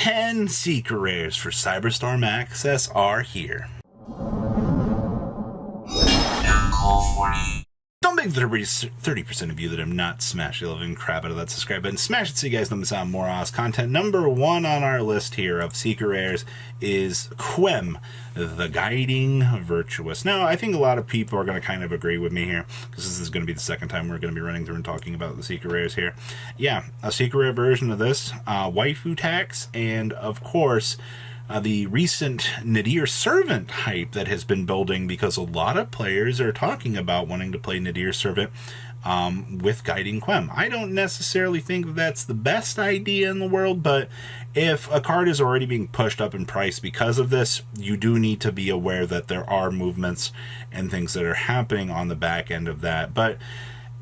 10 secret rares for Cyberstorm access are here. Don't make the 30% of you that have not smashed the living crap out of that subscribe button. Smash it so you guys don't miss out on more awesome content. Number 1 on our list here of secret rares is Quem The Guiding Virtuous. Now, I think a lot of people are going to kind of agree with me here, because this is going to be the second time we're going to be running through and talking about the secret rares here. Yeah, a secret rare version of this, waifu tax, and of course, the recent Nadir Servant hype that has been building, because a lot of players are talking about wanting to play Nadir Servant with Guiding Quem. I don't necessarily think that that's the best idea in the world, but if a card is already being pushed up in price because of this, you do need to be aware that there are movements and things that are happening on the back end of that. But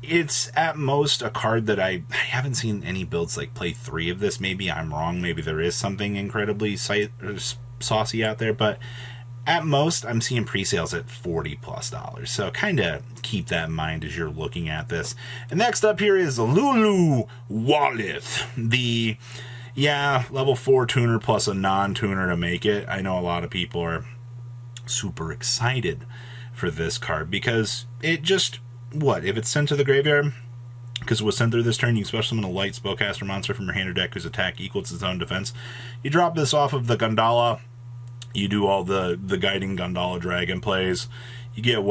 it's at most a card that I haven't seen any builds like play 3 of this. Maybe I'm wrong. Maybe there is something incredibly saucy out there, but at most I'm seeing pre-sales at $40+. So kind of keep that in mind as you're looking at this. And next up here is Lulu Wallace, the level 4 tuner plus a non-tuner to make it. I know a lot of people are super excited for this card because it just, if it's sent to the graveyard, because it was sent through this turn, you can special summon a light spellcaster monster from your hand or deck whose attack equals its own defense. You drop this off of the Gondola, you do all the Guiding Gondola Dragon plays, you get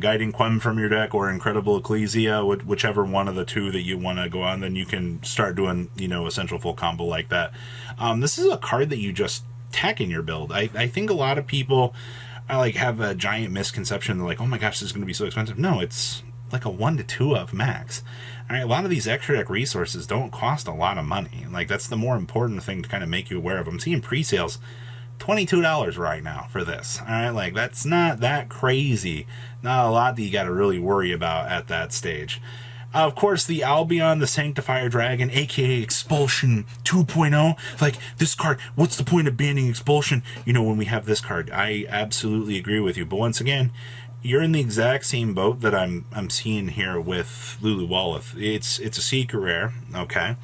Guiding Quem from your deck or Incredible Ecclesia, whichever one of the two that you want to go on, then you can start doing, essential full combo like that. This is a card that you just tack in your build. I think a lot of people have a giant misconception. They're like, oh my gosh, this is going to be so expensive. No, it's like a 1 to 2 of max. All right, a lot of these extra deck resources don't cost a lot of money. That's the more important thing to kind of make you aware of. I'm seeing pre-sales $22 right now for this. All right, that's not that crazy. Not a lot that you got to really worry about at that stage. Of course, the Albion, the Sanctifier Dragon, aka Expulsion 2.0. This card, what's the point of banning Expulsion? When we have this card. I absolutely agree with you. But once again, you're in the exact same boat that I'm seeing here with Lulu Wallace. It's a secret rare, okay?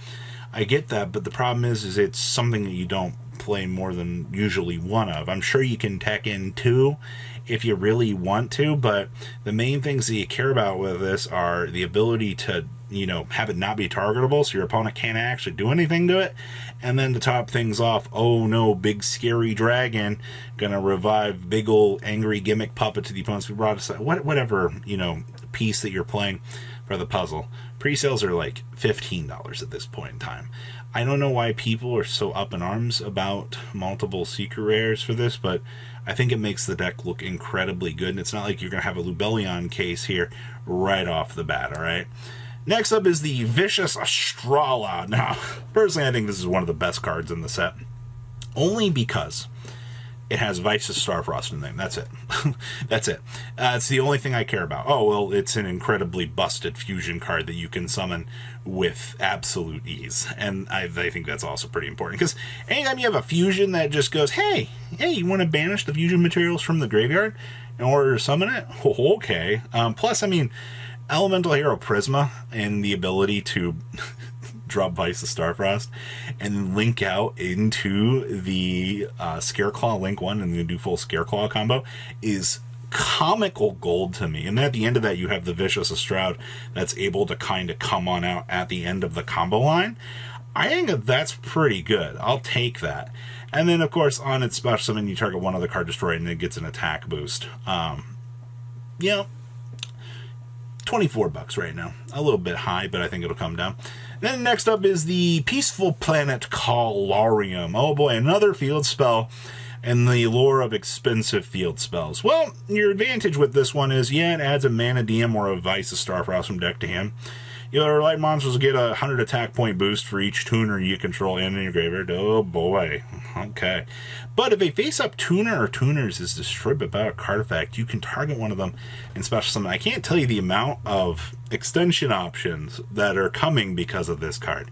I get that, but the problem is it's something that you don't play more than usually one of. I'm sure you can tech in 2 if you really want to, but the main things that you care about with this are the ability to, have it not be targetable so your opponent can't actually do anything to it. And then to top things off, oh no, big scary dragon gonna revive big old angry gimmick puppet to the opponent's brought aside. Whatever, piece that you're playing for the puzzle. Pre-sales are like $15 at this point in time. I don't know why people are so up in arms about multiple secret rares for this, but I think it makes the deck look incredibly good, and it's not like you're going to have a Lubellion case here right off the bat, all right? Next up is the Vicious Astrala. Now, personally, I think this is one of the best cards in the set, only because it has Vice's Starfrost in the name. That's it. That's it. It's the only thing I care about. Oh, well, it's an incredibly busted fusion card that you can summon with absolute ease. And I think that's also pretty important. Because anytime you have a fusion that just goes, hey, you want to banish the fusion materials from the graveyard in order to summon it? Oh, okay. Plus, Elemental Hero Prisma and the ability to drop Vice of Starfrost and link out into the Scareclaw Link 1 and the do full Scareclaw combo is comical gold to me. And at the end of that, you have the Vicious Astrala that's able to kind of come on out at the end of the combo line. I think that's pretty good. I'll take that. And then, of course, on its special summon, you target one other card destroyed and it gets an attack boost. $24 right now. A little bit high, but I think it'll come down. Then next up is the Peaceful Planetlaurium. Oh boy, another field spell in the lore of expensive field spells. Well, your advantage with this one is, it adds a Mana DM or a Vice of Starfrost from deck to hand. Your light monsters will get a 100 attack point boost for each tuner you control in your graveyard. Oh boy. Okay. But if a face-up tuner or tuners is destroyed by a card effect, you can target one of them and special summon. I can't tell you the amount of extension options that are coming because of this card.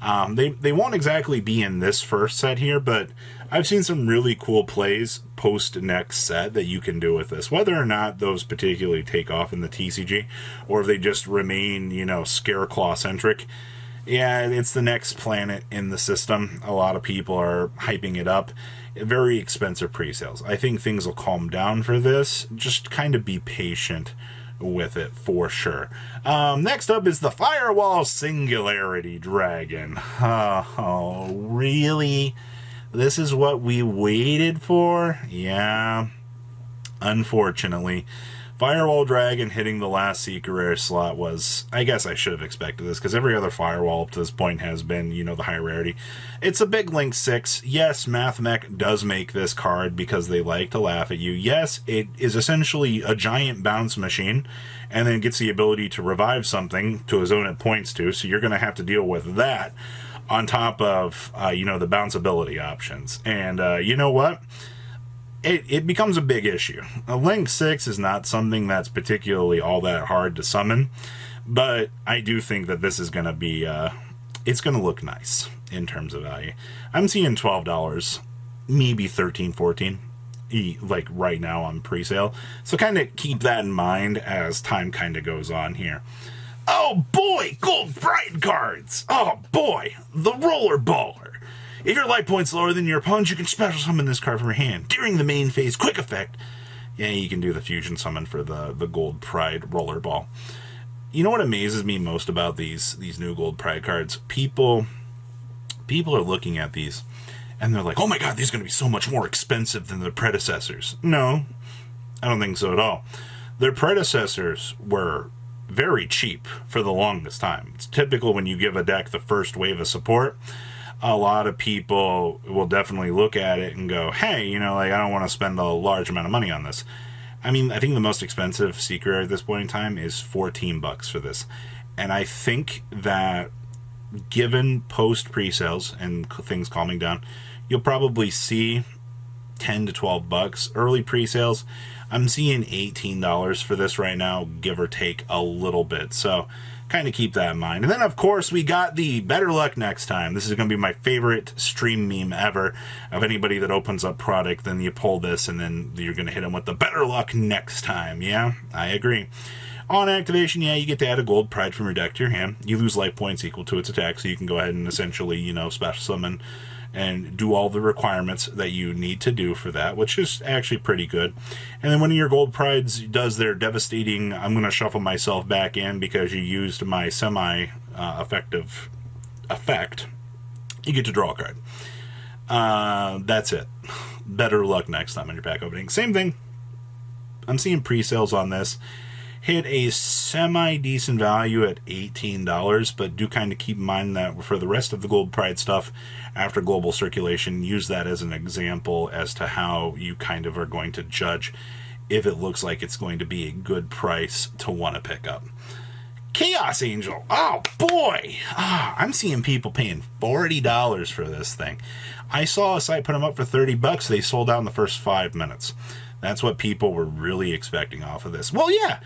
They won't exactly be in this first set here, but I've seen some really cool plays post next set that you can do with this. Whether or not those particularly take off in the TCG, or if they just remain, Scareclaw centric, Yeah, it's the next planet in the system. A lot of people are hyping it up. Very expensive pre-sales. I think things will calm down for this. Just kind of be patient with it for sure. Next up is the Firewall Singularity Dragon. Oh, really? This is what we waited for? Yeah, unfortunately. Firewall Dragon hitting the last Secret Rare slot was, I guess I should have expected this, because every other Firewall up to this point has been, you know, the high rarity. It's a big Link 6. Yes, MathMech does make this card because they like to laugh at you. Yes, it is essentially a giant bounce machine, and then gets the ability to revive something to a zone it points to, so you're going to have to deal with that on top of, you know, the bounce ability options. And you know what? It becomes a big issue. A Link 6 is not something that's particularly all that hard to summon, but I do think that this is going to be, it's going to look nice in terms of value. I'm seeing $12, maybe $13, $14, like right now on pre-sale. So kind of keep that in mind as time kind of goes on here. Oh boy, Gold Pride cards! Oh boy, the Roller Baller. If your life point's lower than your opponent's, you can special summon this card from your hand. During the main phase quick effect, yeah, you can do the fusion summon for the Gold Pride Rollerball. You know what amazes me most about these new Gold Pride cards? People are looking at these, and they're like, oh my god, these are going to be so much more expensive than their predecessors. No, I don't think so at all. Their predecessors were very cheap for the longest time. It's typical when you give a deck the first wave of support. A lot of people will definitely look at it and go, hey, you know, like, I don't want to spend a large amount of money on this. I mean, I think the most expensive Secret Rare at this point in time is $14 for this. And I think that given post pre-sales and things calming down, you'll probably see $10 to $12. Early pre-sales, I'm seeing $18 for this right now, give or take a little bit. So kind of keep that in mind. And then, of course, we got the Better Luck Next Time. This is going to be my favorite stream meme ever of anybody that opens up product, then you pull this, and then you're going to hit them with the Better Luck Next Time. Yeah, I agree. On activation, yeah, you get to add a Gold Pride from your deck to your hand. You lose life points equal to its attack, so you can go ahead and essentially, you know, special summon and do all the requirements that you need to do for that, which is actually pretty good. And then one of your Gold Prides does their devastating, I'm going to shuffle myself back in because you used my semi-effective effect. You get to draw a card. That's it. Better luck next time on your pack opening. Same thing. I'm seeing pre-sales on this hit a semi-decent value at $18, but do kind of keep in mind that for the rest of the Gold Pride stuff, after global circulation, use that as an example as to how you kind of are going to judge if it looks like it's going to be a good price to want to pick up. Chaos Angel. Oh, boy. I'm seeing people paying $40 for this thing. I saw a site put them up for $30. They sold out in the first 5 minutes. That's what people were really expecting off of this. Well, yeah.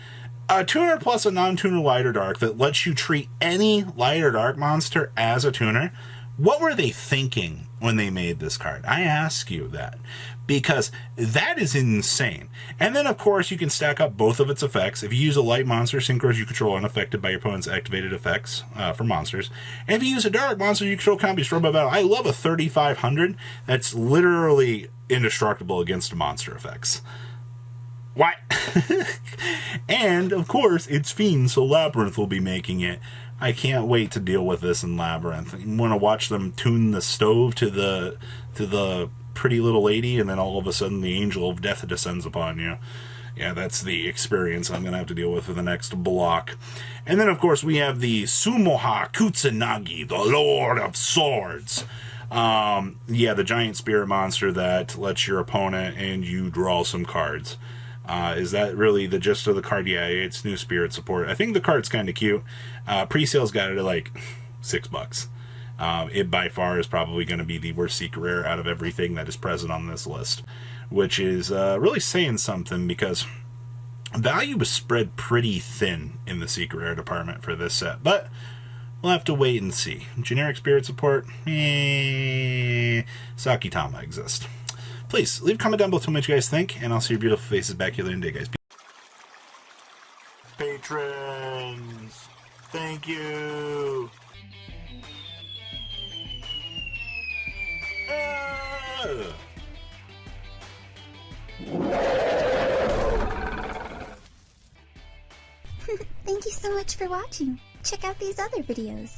A tuner plus a non-tuner light or dark that lets you treat any light or dark monster as a tuner. What were they thinking when they made this card? I ask you that. Because that is insane. And then, of course, you can stack up both of its effects. If you use a light monster, synchros you control unaffected by your opponent's activated effects for monsters. And if you use a dark monster, you control can't be destroyed by battle. I love a 3500 that's literally indestructible against monster effects. What? And, of course, it's Fiend, so Labyrinth will be making it. I can't wait to deal with this in Labyrinth. You want to watch them tune the stove to the pretty little lady, and then all of a sudden the angel of death descends upon you. Yeah, that's the experience I'm going to have to deal with for the next block. And then, of course, we have the Sumohakutsunagi, the Lord of Swords. Yeah, the giant spirit monster that lets your opponent and you draw some cards. Is that really the gist of the card? Yeah, it's new spirit support. I think the card's kind of cute. Pre-sales got it at like $6. It by far is probably going to be the worst secret rare out of everything that is present on this list, which is really saying something because value was spread pretty thin in the secret rare department for this set, but we'll have to wait and see. Generic spirit support, Sakitama exists. Please leave a comment down below what you guys think, and I'll see your beautiful faces back here later in the day, guys. Patrons, thank you. Thank you so much for watching. Check out these other videos.